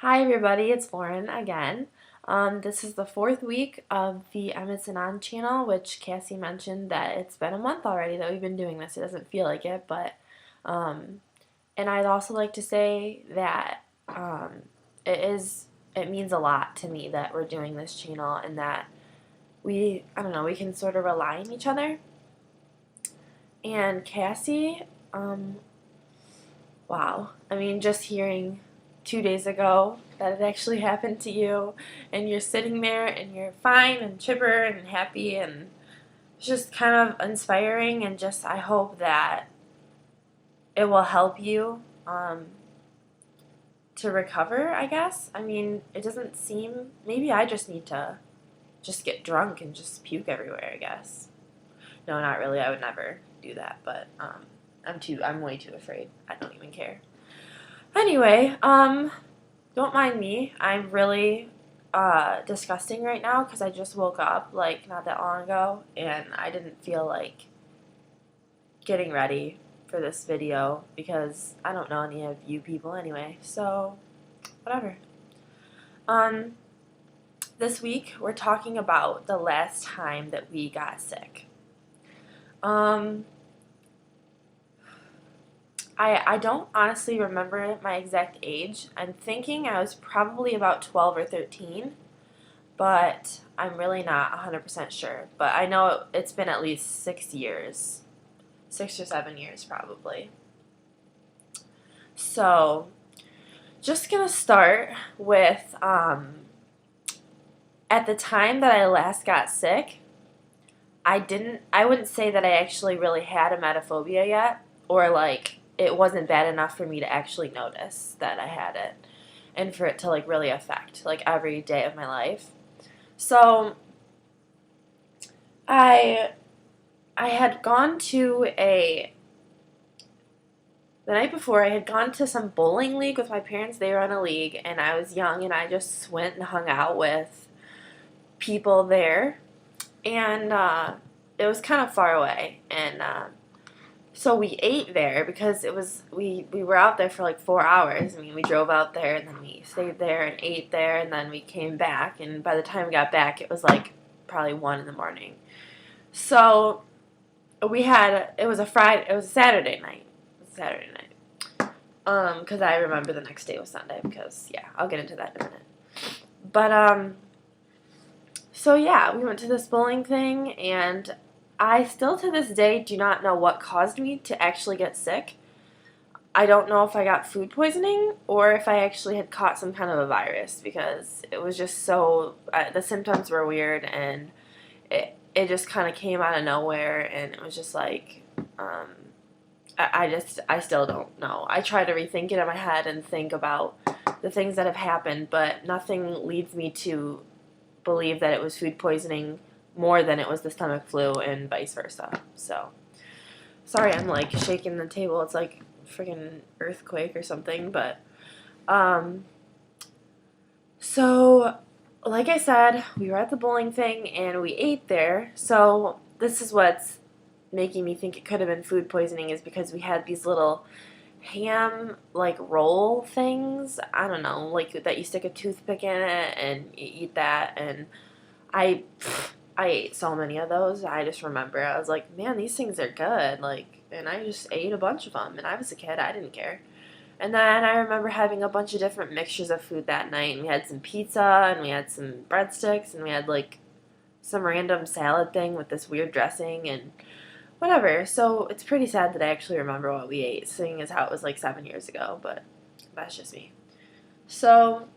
Hi everybody, it's Lauren again. This is the fourth week of the Emetophobia channel, which Cassie mentioned that it's been a month already that we've been doing this. It doesn't feel like it, but um, and I'd also like to say that it is it means a lot to me that we're doing this channel and that I don't know, we can sort of rely on each other. And Cassie, wow, I mean, just hearing 2 days ago that it actually happened to you, and you're sitting there and you're fine and chipper and happy, and it's just kind of inspiring. And just I hope that it will help you to recover, I guess. I mean, it doesn't seem, maybe I just need to just get drunk and just puke everywhere, I guess. No, not really. I would never do that, but I'm way too afraid. I don't even care. Anyway, don't mind me. I'm really disgusting right now because I just woke up like not that long ago and I didn't feel like getting ready for this video because I don't know any of you people anyway. So, whatever. Um, this week we're talking about the last time that we got sick. I don't honestly remember my exact age. I'm thinking I was probably about 12 or 13, but I'm really not 100% sure. But I know it's been at least 6 years, 6 or 7 years probably. So, just gonna start with at the time that I last got sick, I wouldn't say that I actually really had emetophobia yet, or like it wasn't bad enough for me to actually notice that I had it and for it to like really affect like every day of my life. So I I had gone to the night before I had gone to some bowling league with my parents. They run a league and I was young and I just went and hung out with people there, and it was kind of far away, and so we ate there because we were out there for like 4 hours. I mean, we drove out there and then we stayed there and ate there and then we came back, and by the time we got back it was like probably 1 in the morning. So it was a Saturday night. It was a Saturday night. Because I remember the next day was Sunday because yeah, I'll get into that in a minute. But so yeah, we went to this bowling thing, and I still to this day do not know what caused me to actually get sick. I don't know if I got food poisoning or if I actually had caught some kind of a virus because it was just so, the symptoms were weird, and it just kind of came out of nowhere, and it was just like, I still don't know. I try to rethink it in my head and think about the things that have happened, but nothing leads me to believe that it was food poisoning more than it was the stomach flu and vice versa. So, sorry, I'm like shaking the table. It's like a freaking earthquake or something. But, so like I said, we were at the bowling thing and we ate there. So, this is what's making me think it could have been food poisoning, is because we had these little ham like roll things. I don't know, like that you stick a toothpick in it and you eat that, and I I ate so many of those. I just remember I was like, man, these things are good. Like, and I just ate a bunch of them. And I was a kid, I didn't care. And then I remember having a bunch of different mixtures of food that night. And we had some pizza and we had some breadsticks and we had like some random salad thing with this weird dressing and whatever. So it's pretty sad that I actually remember what we ate, seeing as how it was like 7 years ago. But that's just me. So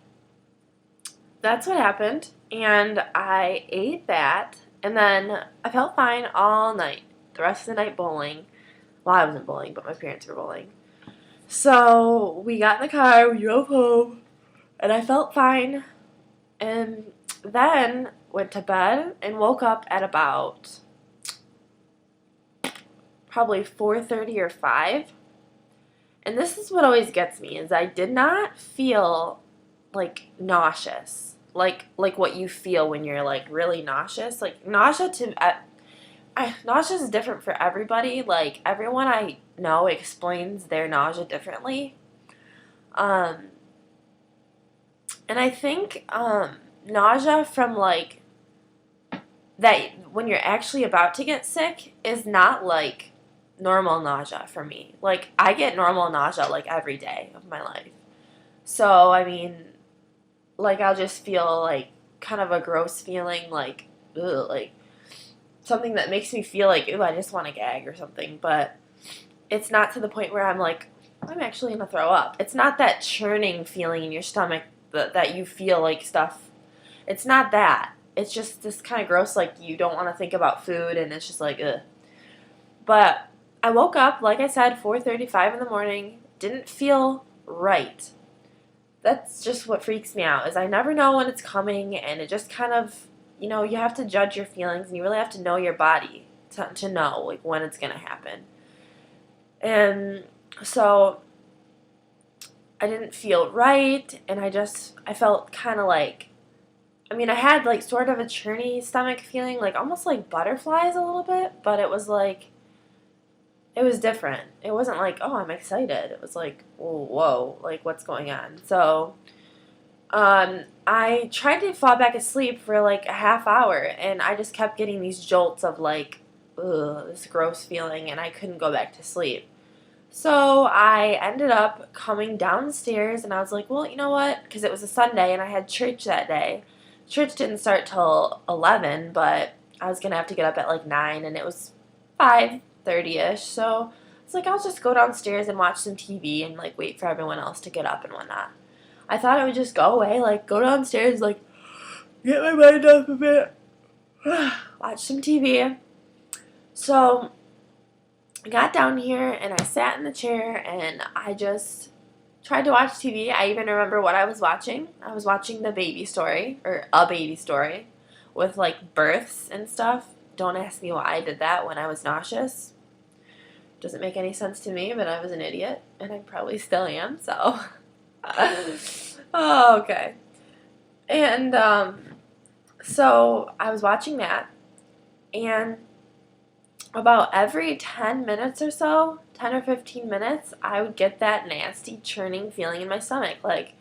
that's what happened, and I ate that, and then I felt fine all night. The rest of the night bowling. Well, I wasn't bowling, but my parents were bowling. So we got in the car, we drove home, and I felt fine, and then went to bed and woke up at about probably 4:30 or 5. And this is what always gets me, is I did not feel like nauseous. Like what you feel when you're like really nauseous. Like nausea is different for everybody. Like everyone I know explains their nausea differently. Um And I think nausea from like that when you're actually about to get sick is not like normal nausea for me. Like I get normal nausea like every day of my life. So, I mean, like I'll just feel like kind of a gross feeling like ugh, like something that makes me feel like ooh, I just want to gag or something, but it's not to the point where I'm like I'm actually going to throw up. It's not that churning feeling in your stomach that you feel like stuff. It's not that. It's just this kind of gross, like you don't want to think about food, and it's just like, ugh. But I woke up, like I said, 4:35 in the morning. Didn't feel right. That's just what freaks me out. Is I never know when it's coming, and it just kind of, you have to judge your feelings, and you really have to know your body to know like when it's gonna happen. And so I didn't feel right, and I felt kind of like I had like sort of a churny stomach feeling, like almost like butterflies a little bit, but it was like, it was different. It wasn't like, oh, I'm excited. It was like, whoa, like what's going on? So, I tried to fall back asleep for like a half hour, and I just kept getting these jolts of like, ugh, this gross feeling, and I couldn't go back to sleep. So I ended up coming downstairs, and I was like, well, you know what? Because it was a Sunday, and I had church that day. Church didn't start till 11, but I was going to have to get up at like 9, and it was 5:30ish. So it's like, I'll just go downstairs and watch some TV and like wait for everyone else to get up and whatnot. I thought it would just go away, like go downstairs, like get my mind off of it, watch some TV. So I got down here and I sat in the chair and I just tried to watch TV. I even remember what I was watching. I was watching The Baby Story, or A Baby Story, with like births and stuff. Don't ask me why I did that when I was nauseous. Doesn't make any sense to me, but I was an idiot, and I probably still am, so. Oh, okay. And so I was watching that, and about every 10 minutes or so, 10 or 15 minutes, I would get that nasty churning feeling in my stomach. Like,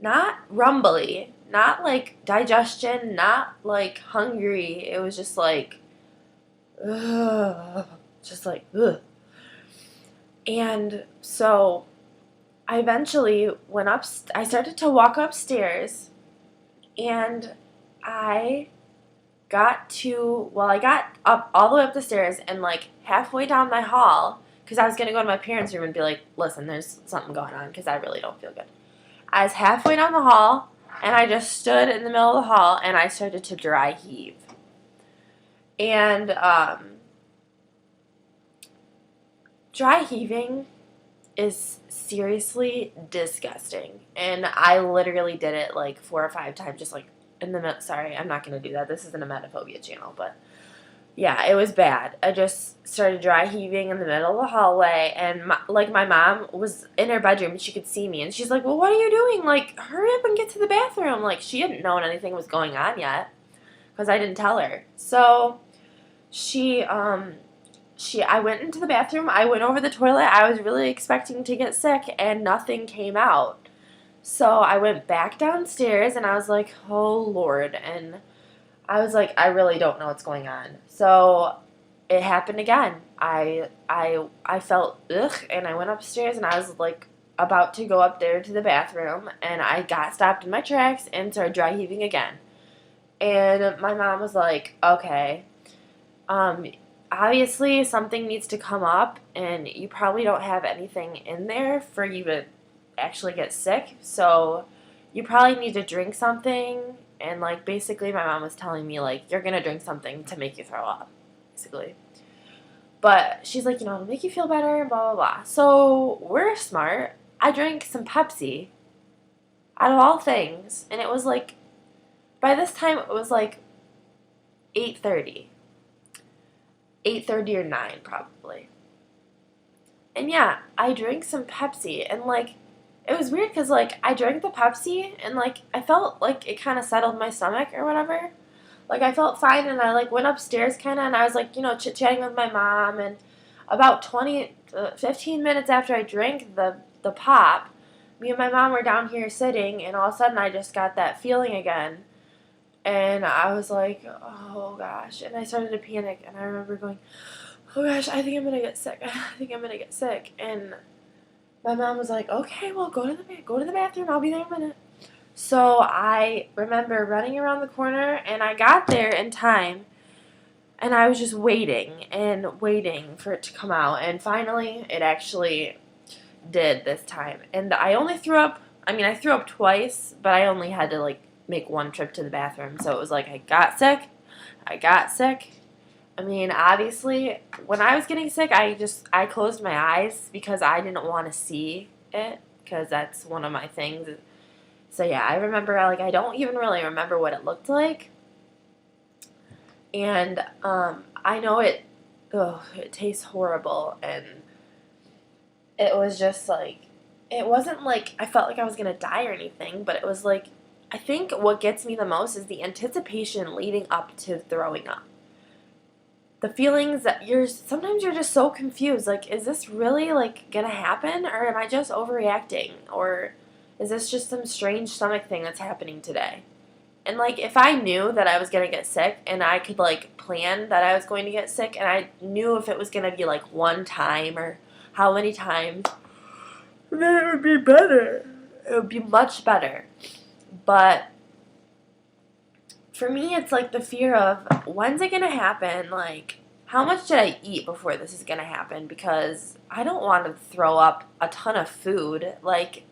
not rumbly, not like digestion, not like hungry. It was just like, ugh, just like, ugh. And so I eventually went up, I started to walk upstairs, and I I got up all the way up the stairs, and like halfway down my hall, because I was going to go to my parents' room and be like, listen, there's something going on because I really don't feel good. I was halfway down the hall, and I just stood in the middle of the hall, and I started to dry heave. And dry heaving is seriously disgusting. And I literally did it like 4 or 5 times, just like sorry, I'm not going to do that. This isn't a Emetophobia channel, but yeah, it was bad. I just started dry heaving in the middle of the hallway, and my mom was in her bedroom, and she could see me, and she's like, well, what are you doing? Like, hurry up and get to the bathroom. Like, she hadn't known anything was going on yet, because I didn't tell her. So, I went into the bathroom, I went over the toilet, I was really expecting to get sick, and nothing came out. So I went back downstairs, and I was like, oh, Lord, and I was like, I really don't know what's going on. So it happened again. I felt ugh, and I went upstairs, and I was like about to go up there to the bathroom, and I got stopped in my tracks and started dry heaving again. And my mom was like, okay, obviously something needs to come up, and you probably don't have anything in there for you to actually get sick, so you probably need to drink something. And like basically my mom was telling me like, you're gonna drink something to make you throw up, basically. But she's like, it'll make you feel better and blah blah blah. So we're smart. I drank some Pepsi, out of all things, and it was like, by this time it was like 8:30 or 9 probably. And yeah, I drank some Pepsi, and like, it was weird because, like, I drank the Pepsi, and, like, I felt like it kind of settled my stomach or whatever. Like, I felt fine, and I, like, went upstairs kind of, and I was, like, chit-chatting with my mom, and about 15 minutes after I drank the pop, me and my mom were down here sitting, and all of a sudden I just got that feeling again. And I was like, oh gosh. And I started to panic. And I remember going, oh gosh, I think I'm going to get sick. I think I'm going to get sick. And my mom was like, okay, well, go to the bathroom. I'll be there in a minute. So I remember running around the corner, and I got there in time. And I was just waiting and waiting for it to come out. And finally, it actually did this time. And I only threw up. I mean, I threw up twice, but I only had to, like, make one trip to the bathroom. So it was like I got sick. I mean, obviously, when I was getting sick, I closed my eyes because I didn't want to see it, because that's one of my things. So yeah, I remember, like, I don't even really remember what it looked like. And I know it tastes horrible, and it was just like, it wasn't like I felt like I was going to die or anything, but it was like, I think what gets me the most is the anticipation leading up to throwing up. The feelings that sometimes you're just so confused, like, is this really, like, going to happen, or am I just overreacting, or is this just some strange stomach thing that's happening today? And, like, if I knew that I was going to get sick, and I could, like, plan that I was going to get sick, and I knew if it was going to be, like, one time or how many times, then it would be better. It would be much better. But for me, it's, like, the fear of, when's it going to happen? Like, how much did I eat before this is going to happen? Because I don't want to throw up a ton of food. Like,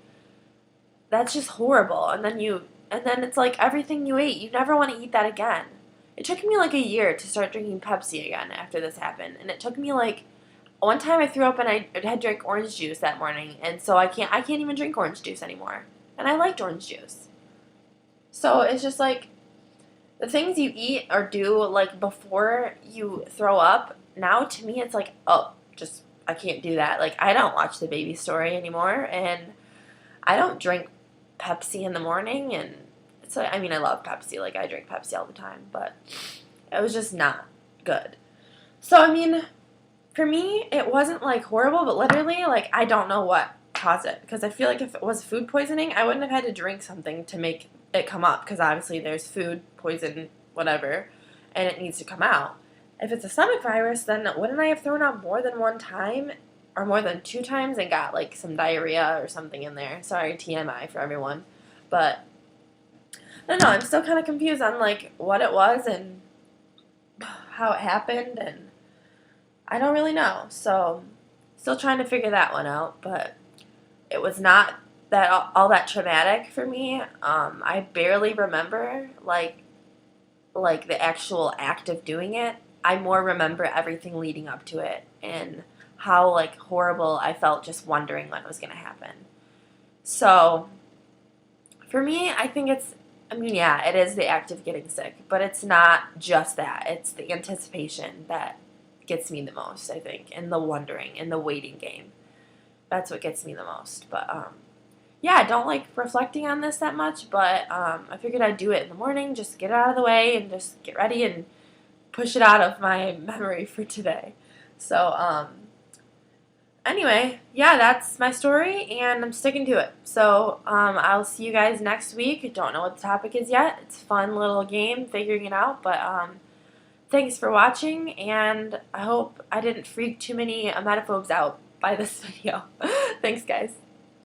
that's just horrible. And then it's like everything you ate, you never want to eat that again. It took me like a year to start drinking Pepsi again after this happened. And it took me like, one time I threw up and I had drank orange juice that morning. And so I can't even drink orange juice anymore. And I liked orange juice. So it's just like, the things you eat or do like before you throw up, now to me it's like, oh, just, I can't do that. Like, I don't watch The Baby Story anymore. And I don't drink Pepsi in the morning, and so I mean, I love Pepsi, like I drink Pepsi all the time, but it was just not good. So I mean, for me, it wasn't like horrible, but literally, like, I don't know what caused it, because I feel like if it was food poisoning, I wouldn't have had to drink something to make it come up, because obviously there's food poison, whatever, and it needs to come out. If it's a stomach virus, then wouldn't I have thrown up more than one time? Or more than 2 times, and got like some diarrhea or something in there. Sorry, TMI for everyone. But I don't know, I'm still kind of confused on like what it was and how it happened, and I don't really know. So still trying to figure that one out, but it was not that all that traumatic for me. I barely remember like the actual act of doing it. I more remember everything leading up to it, and how, like, horrible I felt just wondering when it was going to happen. So, for me, I think I mean, yeah, it is the act of getting sick, but it's not just that. It's the anticipation that gets me the most, I think, and the wondering and the waiting game. That's what gets me the most. But, yeah, I don't like reflecting on this that much, but I figured I'd do it in the morning, just get it out of the way and just get ready and push it out of my memory for today. So, anyway, yeah, that's my story, and I'm sticking to it. So, I'll see you guys next week. Don't know what the topic is yet. It's a fun little game, figuring it out, but, thanks for watching, and I hope I didn't freak too many emetophobes out by this video. Thanks, guys.